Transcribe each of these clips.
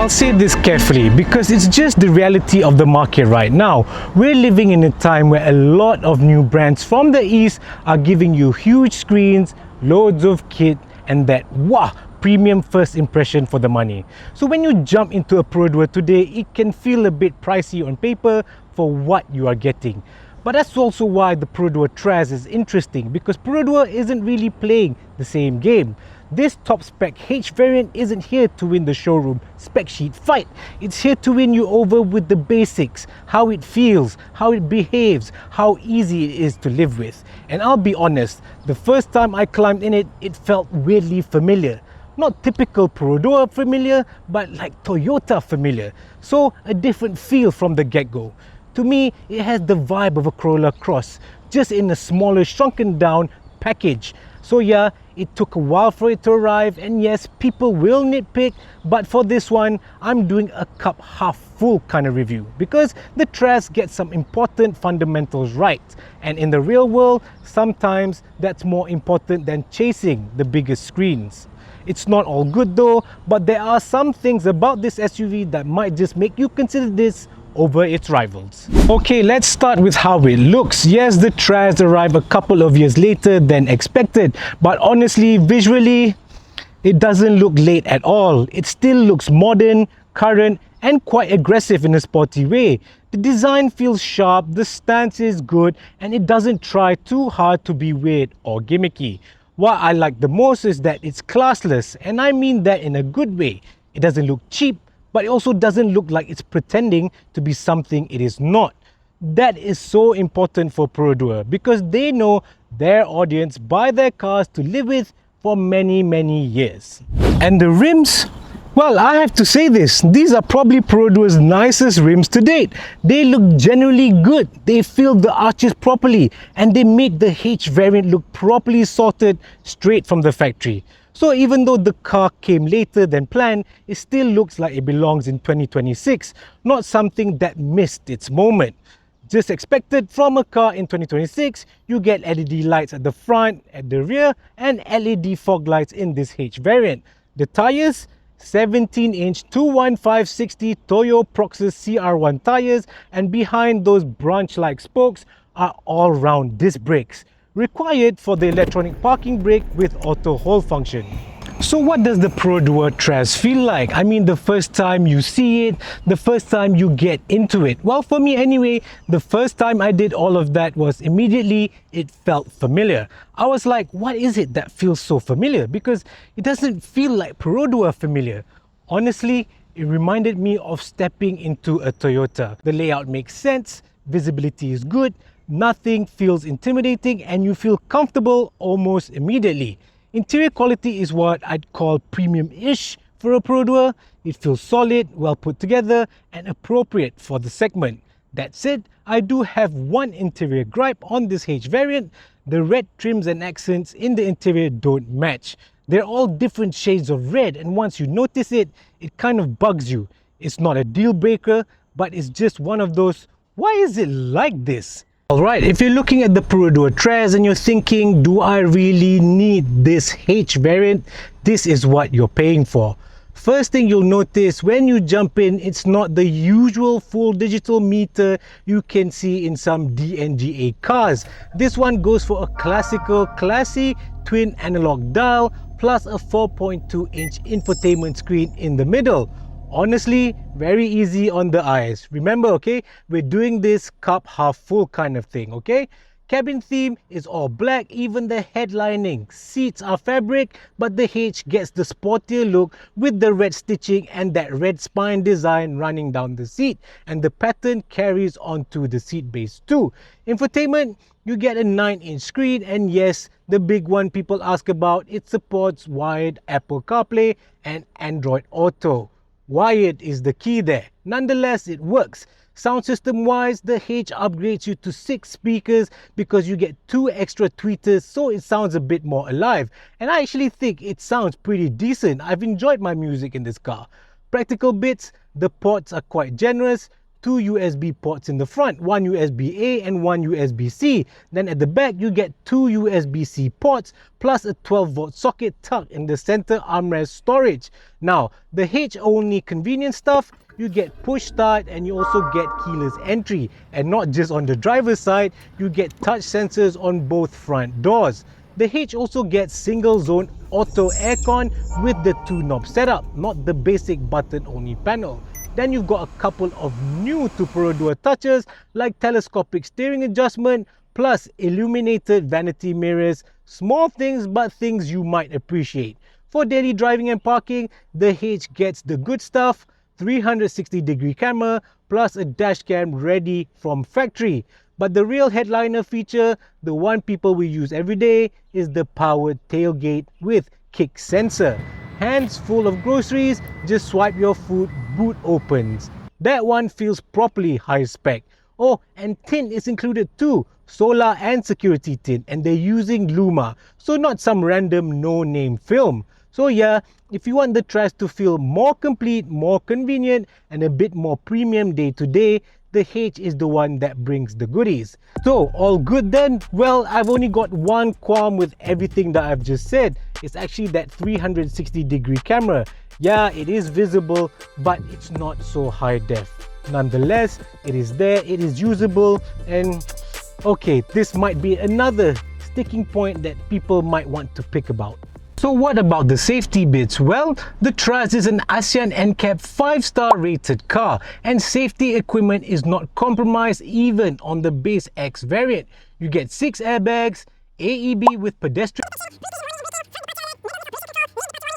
I'll say this carefully because it's just the reality of the market right now. We're living in a time where a lot of new brands from the East are giving you huge screens, loads of kit, and that wow, premium first impression for the money. So when you jump into a Perodua today, it can feel a bit pricey on paper for what you are getting. But that's also why the Perodua Traz is interesting, because Perodua isn't really playing the same game. This top spec H variant isn't here to win the showroom spec sheet fight. It's here to win you over with the basics, how it feels, how it behaves, how easy it is to live with. And I'll be honest, the first time I climbed in it, it felt weirdly familiar. Not typical Perodua familiar, but like Toyota familiar. So a different feel from the get-go. To me, it has the vibe of a Corolla Cross, just in a smaller, shrunken down package. So yeah, it took a while for it to arrive, and yes, people will nitpick, but for this one, I'm doing a cup half full kind of review because the Traz gets some important fundamentals right. And in the real world, sometimes that's more important than chasing the biggest screens. It's not all good though, but there are some things about this SUV that might just make you consider this over its rivals. Okay, let's start with how it looks. Yes, the Traz arrived a couple of years later than expected, but honestly, visually, it doesn't look late at all. It still looks modern, current, and quite aggressive in a sporty way. The design feels sharp, the stance is good, and it doesn't try too hard to be weird or gimmicky. What I like the most is that it's classless, and I mean that in a good way. It doesn't look cheap, but it also doesn't look like it's pretending to be something it is not. That is so important for Perodua because they know their audience buy their cars to live with for many, many years. And the rims? Well, I have to say this, these are probably Perodua's nicest rims to date. They look genuinely good, they fill the arches properly, and they make the H variant look properly sorted straight from the factory. So even though the car came later than planned, it still looks like it belongs in 2026, not something that missed its moment. Just expected from a car in 2026, you get LED lights at the front, at the rear, and LED fog lights in this H variant. The tires? 17-inch 215/60 Toyo Proxys CR1 tires, and behind those branch-like spokes are all-round disc brakes, required for the electronic parking brake with auto hold function. So what does the Perodua Traz feel like? I mean, the first time you see it, the first time you get into it. Well, for me anyway, the first time I did all of that was immediately it felt familiar. I was like, what is it that feels so familiar? Because it doesn't feel like Perodua familiar. Honestly, it reminded me of stepping into a Toyota. The layout makes sense, visibility is good, nothing feels intimidating, and you feel comfortable almost immediately. Interior quality is what I'd call premium-ish for a Perodua. It feels solid, well put together, and appropriate for the segment. That said, I do have one interior gripe on this H variant. The red trims and accents in the interior don't match. They're all different shades of red, and once you notice it, it kind of bugs you. It's not a deal breaker, but it's just one of those, why is it like this? Alright, if you're looking at the Perodua Traz and you're thinking, do I really need this H variant? This is what you're paying for. First thing you'll notice when you jump in, it's not the usual full digital meter you can see in some DNGA cars. This one goes for a classical, classy twin analog dial plus a 4.2-inch infotainment screen in the middle. Honestly, very easy on the eyes. Remember, okay, we're doing this cup half full kind of thing, okay? Cabin theme is all black, even the headlining. Seats are fabric, but the H gets the sportier look with the red stitching and that red spine design running down the seat. And the pattern carries onto the seat base too. Infotainment, you get a 9-inch screen, and yes, the big one people ask about, it supports wired Apple CarPlay and Android Auto. Wired is the key there. Nonetheless, it works. Sound system wise, the H upgrades you to 6 speakers because you get 2 extra tweeters, so it sounds a bit more alive. And I actually think it sounds pretty decent. I've enjoyed my music in this car. Practical bits, the ports are quite generous. two USB ports in the front, one USB-A and one USB-C. Then at the back, you get two USB-C ports plus a 12-volt socket tucked in the center armrest storage. Now, the H-only convenient stuff, you get push start and you also get keyless entry. And not just on the driver's side, you get touch sensors on both front doors. The H also gets single zone auto aircon with the 2-knob setup, not the basic button only panel. Then you've got a couple of new to Perodua touches like telescopic steering adjustment plus illuminated vanity mirrors. Small things but things you might appreciate. For daily driving and parking, the H gets the good stuff, 360-degree camera plus a dash cam ready from factory. But the real headliner feature, the one people will use every day, is the powered tailgate with kick sensor. Hands full of groceries, just swipe your food, boot opens. That one feels properly high spec. Oh, and tint is included too, solar and security tint, and they're using Luma, so not some random no-name film. So yeah, if you want the Traz to feel more complete, more convenient, and a bit more premium day to day, the H is the one that brings the goodies. So all good then? Well, I've only got one qualm with everything that I've just said. It's actually that 360-degree camera. Yeah, it is visible, but it's not so high def. Nonetheless, it is there, it is usable, and okay, this might be another sticking point that people might want to pick about. So what about the safety bits? Well, the Traz is an ASEAN NCAP 5-star rated car, and safety equipment is not compromised even on the base X variant. You get 6 airbags, AEB with pedestrian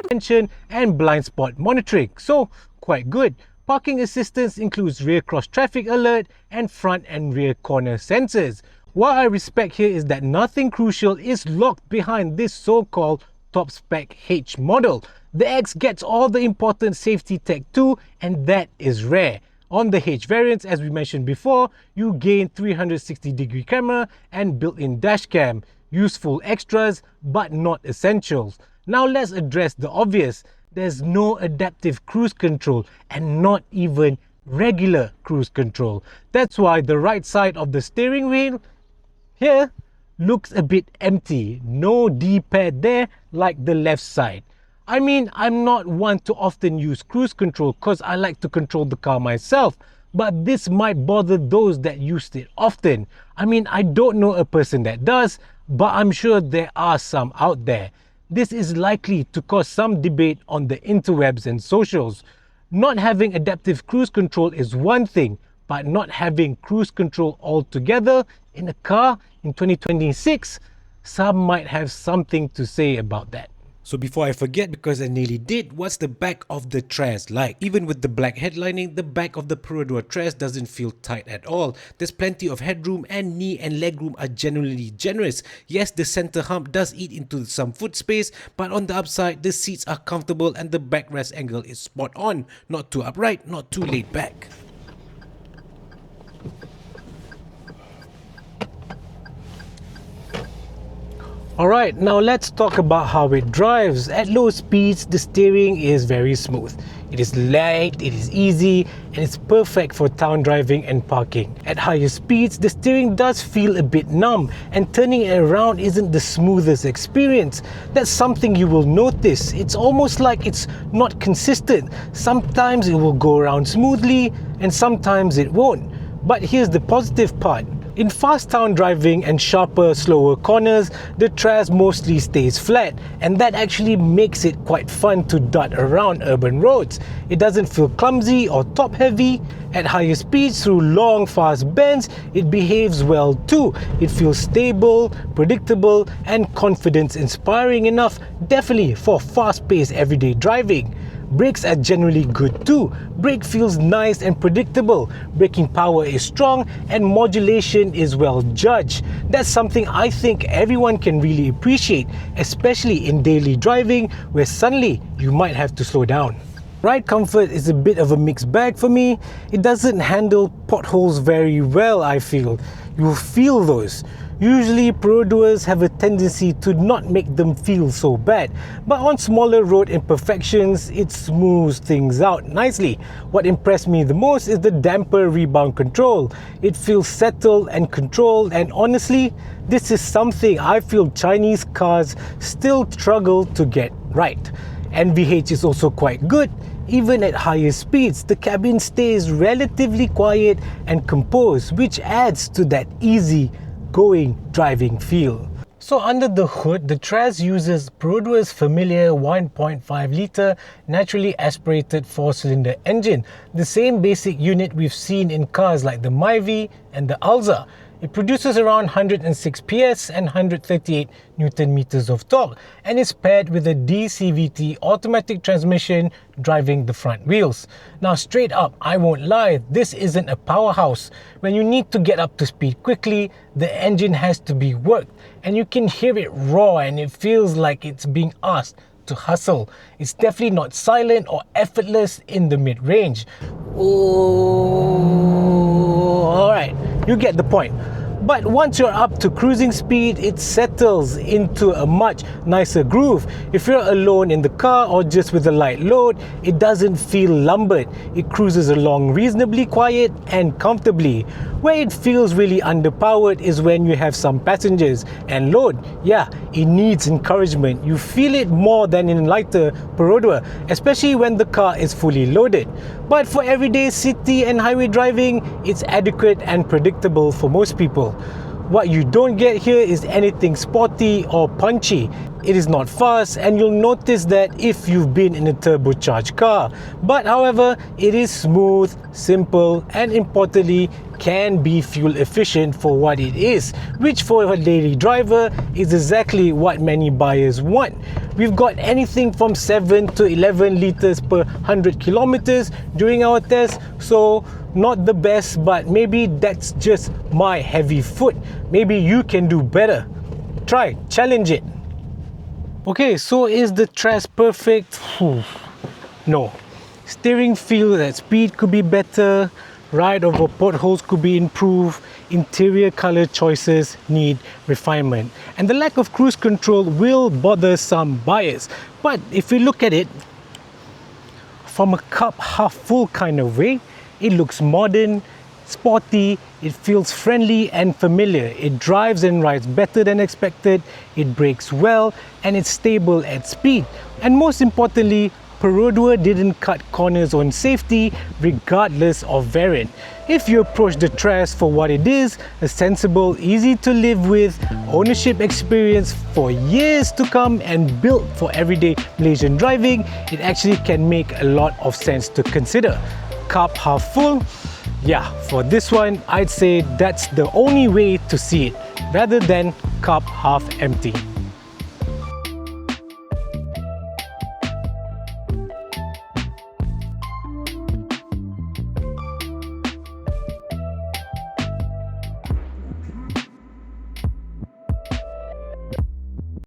attention and blind spot monitoring, so quite good. Parking assistance includes rear cross traffic alert and front and rear corner sensors. What I respect here is that nothing crucial is locked behind this so-called top spec H model. The X gets all the important safety tech too, and that is rare. On the H variants, as we mentioned before, you gain 360-degree camera and built-in dash cam. Useful extras, but not essentials. Now let's address the obvious. There's no adaptive cruise control and not even regular cruise control. That's why the right side of the steering wheel here looks a bit empty. No D-pad there like the left side. I mean, I'm not one to often use cruise control because I like to control the car myself, but this might bother those that used it often. I mean, I don't know a person that does, but I'm sure there are some out there. This is likely to cause some debate on the interwebs and socials. Not having adaptive cruise control is one thing, but not having cruise control altogether in a car in 2026, some might have something to say about that. So before I forget, because I nearly did, what's the back of the Traz like? Even with the black headlining, the back of the Perodua Traz doesn't feel tight at all. There's plenty of headroom and knee and leg room are generally generous. Yes, the center hump does eat into some foot space, but on the upside, the seats are comfortable and the backrest angle is spot on. Not too upright, not too laid back. Alright, now let's talk about how it drives. At low speeds, the steering is very smooth. It is light, it is easy, and it's perfect for town driving and parking. At higher speeds, the steering does feel a bit numb, and turning it around isn't the smoothest experience. That's something you will notice. It's almost like it's not consistent. Sometimes it will go around smoothly, and sometimes it won't. But here's the positive part. In fast town driving and sharper, slower corners, the Traz mostly stays flat, and that actually makes it quite fun to dart around urban roads. It doesn't feel clumsy or top heavy. At higher speeds through long, fast bends, it behaves well too. It feels stable, predictable, and confidence-inspiring enough, definitely for fast-paced everyday driving. Brakes are generally good too. Brake feels nice and predictable. Braking power is strong and modulation is well judged. That's something I think everyone can really appreciate, especially in daily driving where suddenly you might have to slow down. Ride comfort is a bit of a mixed bag for me. It doesn't handle potholes very well, I feel. You feel those. Usually Peroduas have a tendency to not make them feel so bad, but on smaller road imperfections it smooths things out nicely. What impressed me the most is the damper rebound control. It feels settled and controlled, and honestly, this is something I feel Chinese cars still struggle to get right. NVH is also quite good. Even at higher speeds, the cabin stays relatively quiet and composed, which adds to that easy-going driving feel. So under the hood, the Traz uses Perodua's familiar 1.5-litre naturally aspirated 4-cylinder engine, the same basic unit we've seen in cars like the Myvi and the Alza. It produces around 106 PS and 138 Newton meters of torque, and is paired with a DCVT automatic transmission driving the front wheels. Now straight up, I won't lie, this isn't a powerhouse. When you need to get up to speed quickly, the engine has to be worked, and you can hear it roar and it feels like it's being asked to hustle. It's definitely not silent or effortless in the mid-range. Oh, alright, you get the point. But once you're up to cruising speed, it settles into a much nicer groove. If you're alone in the car or just with a light load, it doesn't feel lumbered. It cruises along reasonably quiet and comfortably. Where it feels really underpowered is when you have some passengers and load. Yeah, it needs encouragement. You feel it more than in lighter Perodua, especially when the car is fully loaded. But for everyday city and highway driving, it's adequate and predictable for most people. What you don't get here is anything sporty or punchy. It is not fast, and you'll notice that if you've been in a turbocharged car. But however, it is smooth, simple, and importantly, can be fuel efficient for what it is, which for a daily driver is exactly what many buyers want. We've got anything from 7 to 11 liters per 100 kilometers during our test, so not the best, but maybe that's just my heavy foot. Maybe you can do better. Try, challenge it. Okay, so is the Traz perfect? No. Steering feel at speed could be better, ride over potholes could be improved, interior color choices need refinement, and the lack of cruise control will bother some buyers. But if we look at it from a cup half full kind of way, it looks modern, sporty, it feels friendly and familiar. It drives and rides better than expected, it brakes well, and it's stable at speed. And most importantly, Perodua didn't cut corners on safety regardless of variant. If you approach the Traz for what it is, a sensible, easy to live with ownership experience for years to come and built for everyday Malaysian driving, it actually can make a lot of sense to consider. Cup half full? Yeah, for this one, I'd say that's the only way to see it, rather than cup half empty.